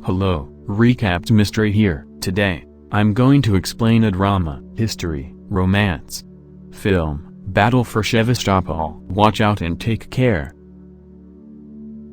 Hello, Recapped Mystery here. Today, I'm going to explain a drama, history, romance, film, battle for Sevastopol. Watch out and take care.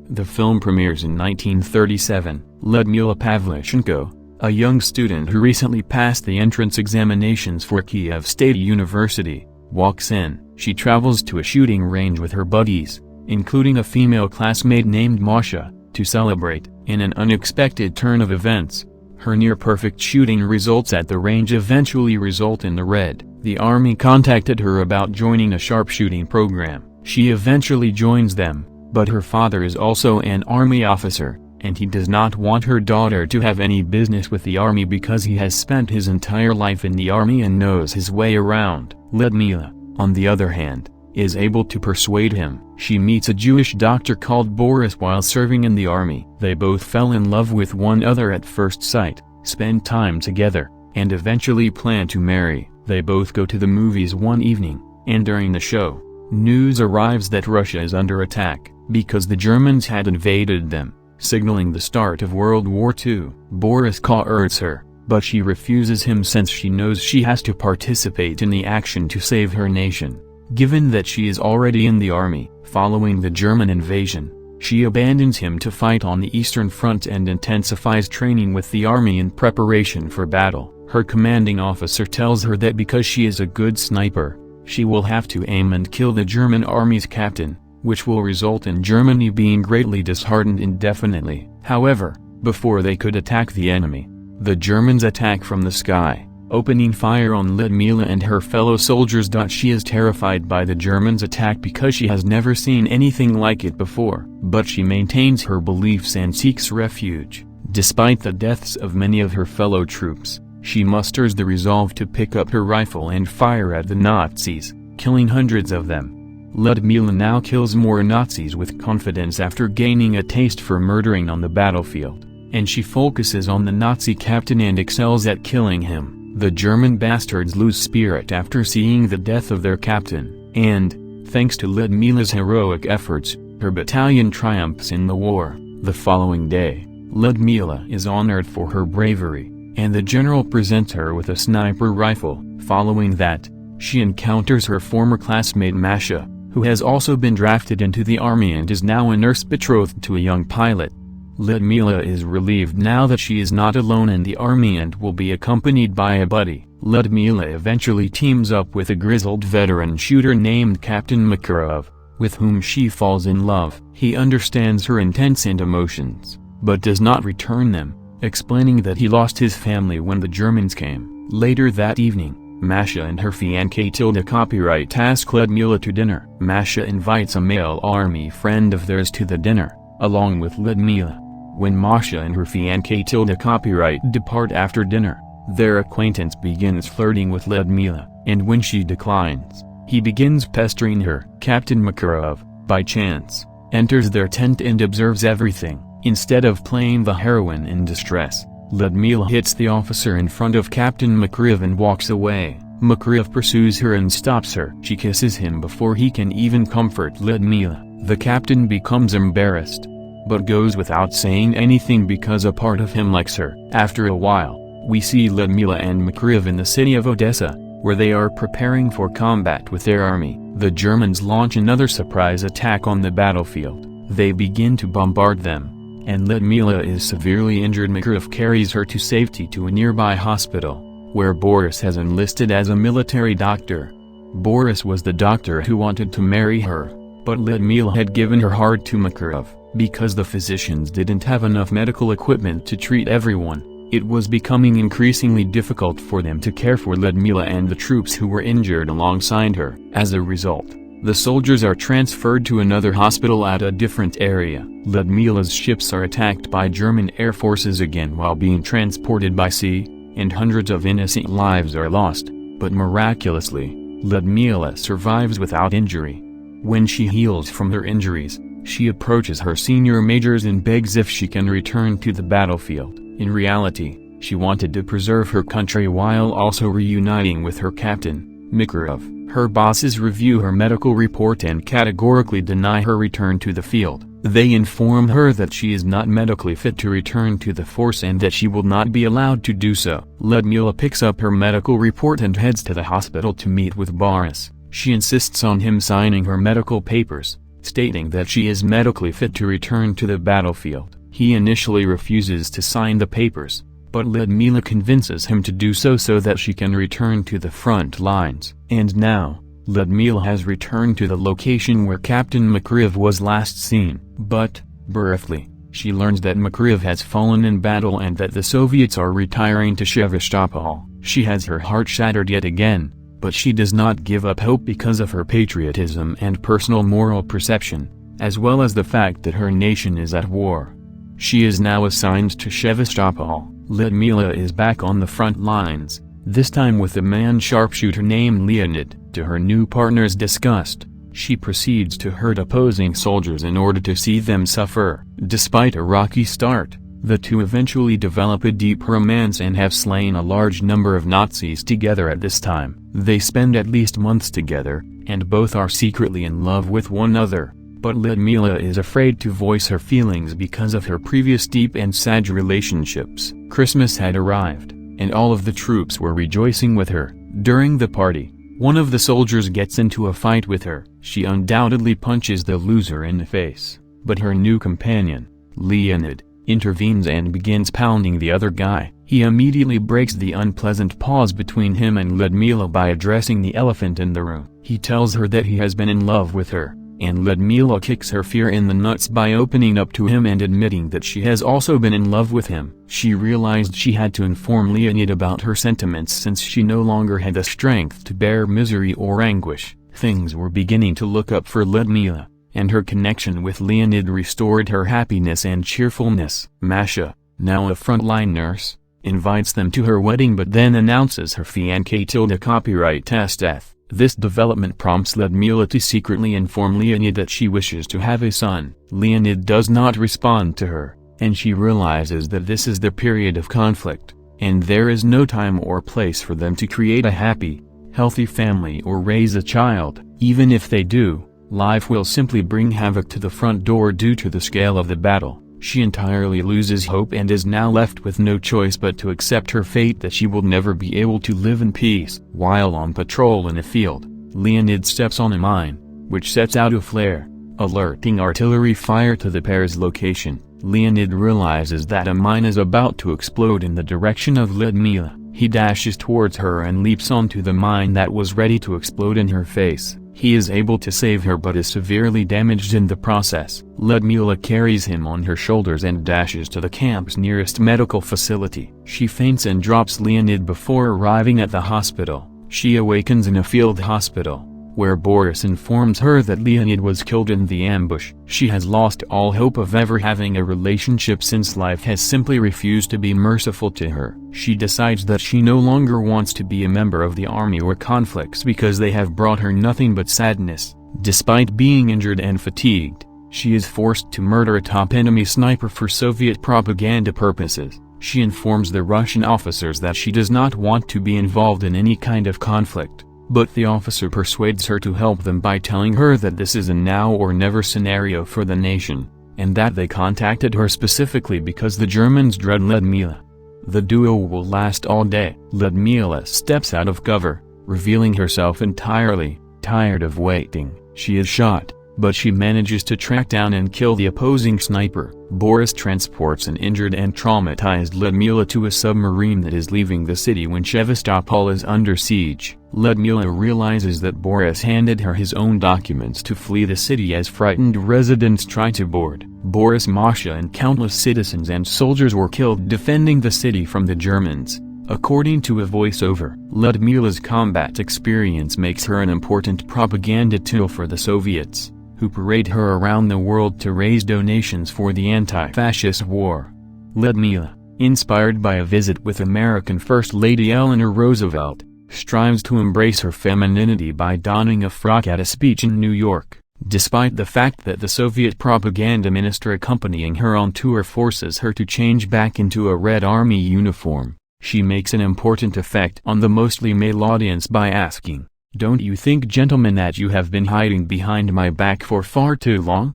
The film premieres in 1937. Lyudmila Pavlichenko, a young student who recently passed the entrance examinations for Kiev State University, walks in. She travels to a shooting range with her buddies, including a female classmate named Masha, to celebrate. In an unexpected turn of events, her near-perfect shooting results at the range eventually result in the Red. The army contacted her about joining a sharpshooting program. She eventually joins them, but her father is also an army officer, and he does not want her daughter to have any business with the army because he has spent his entire life in the army and knows his way around. Lyudmila, on the other hand, is able to persuade him. She meets a Jewish doctor called Boris while serving in the army. They both fell in love with one another at first sight, spend time together, and eventually plan to marry. They both go to the movies one evening, and during the show, news arrives that Russia is under attack, because the Germans had invaded them, signaling the start of World War II. Boris courts her, but she refuses him since she knows she has to participate in the action to save her nation. Given that she is already in the army, following the German invasion, she abandons him to fight on the Eastern Front and intensifies training with the army in preparation for battle. Her commanding officer tells her that because she is a good sniper, she will have to aim and kill the German army's captain, which will result in Germany being greatly disheartened indefinitely. However, before they could attack the enemy, the Germans attack from the sky, opening fire on Lyudmila and her fellow soldiers. She is terrified by the Germans' attack because she has never seen anything like it before, but she maintains her beliefs and seeks refuge. Despite the deaths of many of her fellow troops, she musters the resolve to pick up her rifle and fire at the Nazis, killing hundreds of them. Lyudmila now kills more Nazis with confidence after gaining a taste for murdering on the battlefield, and she focuses on the Nazi captain and excels at killing him. The German bastards lose spirit after seeing the death of their captain, and, thanks to Lyudmila's heroic efforts, her battalion triumphs in the war. The following day, Lyudmila is honored for her bravery, and the general presents her with a sniper rifle. Following that, she encounters her former classmate Masha, who has also been drafted into the army and is now a nurse betrothed to a young pilot. Lyudmila is relieved now that she is not alone in the army and will be accompanied by a buddy. Lyudmila eventually teams up with a grizzled veteran shooter named Captain Makarov, with whom she falls in love. He understands her intents and emotions, but does not return them, explaining that he lost his family when the Germans came. Later that evening, Masha and her fiancé copyright ask Lyudmila to dinner. Masha invites a male army friend of theirs to the dinner, along with Lyudmila. When Masha and her fiancé copyright depart after dinner, their acquaintance begins flirting with Lyudmila, and when she declines, he begins pestering her. Captain Makarov, by chance, enters their tent and observes everything. Instead of playing the heroine in distress, Lyudmila hits the officer in front of Captain Makarov and walks away. Makarov pursues her and stops her. She kisses him before he can even comfort Lyudmila. The captain becomes embarrassed, but goes without saying anything because a part of him likes her. After a while, we see Lyudmila and Makarov in the city of Odessa, where they are preparing for combat with their army. The Germans launch another surprise attack on the battlefield. They begin to bombard them, and Lyudmila is severely injured. Makarov carries her to safety to a nearby hospital, where Boris has enlisted as a military doctor. Boris was the doctor who wanted to marry her, but Lyudmila had given her heart to Makarov. Because the physicians didn't have enough medical equipment to treat everyone, it was becoming increasingly difficult for them to care for Lyudmila and the troops who were injured alongside her. As a result, the soldiers are transferred to another hospital at a different area. Lyudmila's ships are attacked by German air forces again while being transported by sea, and hundreds of innocent lives are lost, but miraculously, Lyudmila survives without injury. When she heals from her injuries, she approaches her senior majors and begs if she can return to the battlefield. In reality, she wanted to preserve her country while also reuniting with her captain, Makarov. Her bosses review her medical report and categorically deny her return to the field. They inform her that she is not medically fit to return to the force and that she will not be allowed to do so. Lyudmila picks up her medical report and heads to the hospital to meet with Boris. She insists on him signing her medical papers, stating that she is medically fit to return to the battlefield. He initially refuses to sign the papers, but Lyudmila convinces him to do so that she can return to the front lines. And now, Lyudmila has returned to the location where Captain Makariv was last seen. But, briefly, she learns that Makariv has fallen in battle and that the Soviets are retiring to Sevastopol. She has her heart shattered yet again, but she does not give up hope because of her patriotism and personal moral perception, as well as the fact that her nation is at war. She is now assigned to Sevastopol. Lyudmila is back on the front lines, this time with a man sharpshooter named Leonid. To her new partner's disgust, she proceeds to hurt opposing soldiers in order to see them suffer. Despite a rocky start, the two eventually develop a deep romance and have slain a large number of Nazis together at this time. They spend at least months together, and both are secretly in love with one another, but Lyudmila is afraid to voice her feelings because of her previous deep and sad relationships. Christmas had arrived, and all of the troops were rejoicing with her. During the party, one of the soldiers gets into a fight with her. She undoubtedly punches the loser in the face, but her new companion, Leonid, intervenes and begins pounding the other guy. He immediately breaks the unpleasant pause between him and Lyudmila by addressing the elephant in the room. He tells her that he has been in love with her, and Lyudmila kicks her fear in the nuts by opening up to him and admitting that she has also been in love with him. She realized she had to inform Leonid about her sentiments since she no longer had the strength to bear misery or anguish. Things were beginning to look up for Lyudmila, and her connection with Leonid restored her happiness and cheerfulness. Masha, now a frontline nurse, invites them to her wedding but then announces her fiancé copyright test death. This development prompts Lyudmila to secretly inform Leonid that she wishes to have a son. Leonid does not respond to her, and she realizes that this is the period of conflict, and there is no time or place for them to create a happy, healthy family or raise a child. Even if they do, life will simply bring havoc to the front door due to the scale of the battle. She entirely loses hope and is now left with no choice but to accept her fate that she will never be able to live in peace. While on patrol in a field, Leonid steps on a mine, which sets out a flare, alerting artillery fire to the pair's location. Leonid realizes that a mine is about to explode in the direction of Lyudmila. He dashes towards her and leaps onto the mine that was ready to explode in her face. He is able to save her but is severely damaged in the process. Lyudmila carries him on her shoulders and dashes to the camp's nearest medical facility. She faints and drops Leonid before arriving at the hospital. She awakens in a field hospital, where Boris informs her that Leonid was killed in the ambush. She has lost all hope of ever having a relationship since life has simply refused to be merciful to her. She decides that she no longer wants to be a member of the army or conflicts because they have brought her nothing but sadness. Despite being injured and fatigued, she is forced to murder a top enemy sniper for Soviet propaganda purposes. She informs the Russian officers that she does not want to be involved in any kind of conflict. But the officer persuades her to help them by telling her that this is a now or never scenario for the nation, and that they contacted her specifically because the Germans dread Lyudmila. The duo will last all day. Lyudmila steps out of cover, revealing herself entirely tired of waiting. She is shot, but she manages to track down and kill the opposing sniper. Boris transports an injured and traumatized Lyudmila to a submarine that is leaving the city when Sevastopol is under siege. Lyudmila realizes that Boris handed her his own documents to flee the city as frightened residents try to board. Boris, Masha and countless citizens and soldiers were killed defending the city from the Germans. According to a voiceover, Lyudmila's combat experience makes her an important propaganda tool for the Soviets, who parade her around the world to raise donations for the anti-fascist war. Lyudmila, inspired by a visit with American First Lady Eleanor Roosevelt, strives to embrace her femininity by donning a frock at a speech in New York. Despite the fact that the Soviet propaganda minister accompanying her on tour forces her to change back into a Red Army uniform, she makes an important effect on the mostly male audience by asking, "Don't you think, gentlemen, that you have been hiding behind my back for far too long?"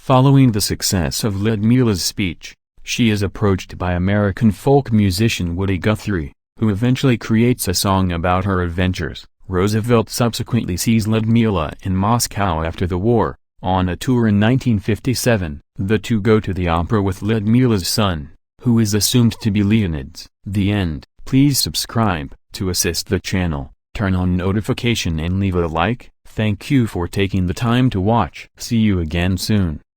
Following the success of Lyudmila's speech, she is approached by American folk musician Woody Guthrie, who eventually creates a song about her adventures. Roosevelt subsequently sees Lyudmila in Moscow after the war. On a tour in 1957, the two go to the opera with Lyudmila's son, who is assumed to be Leonid's. The end. Please subscribe to assist the channel, turn on notification and leave a like. Thank you for taking the time to watch. See you again soon.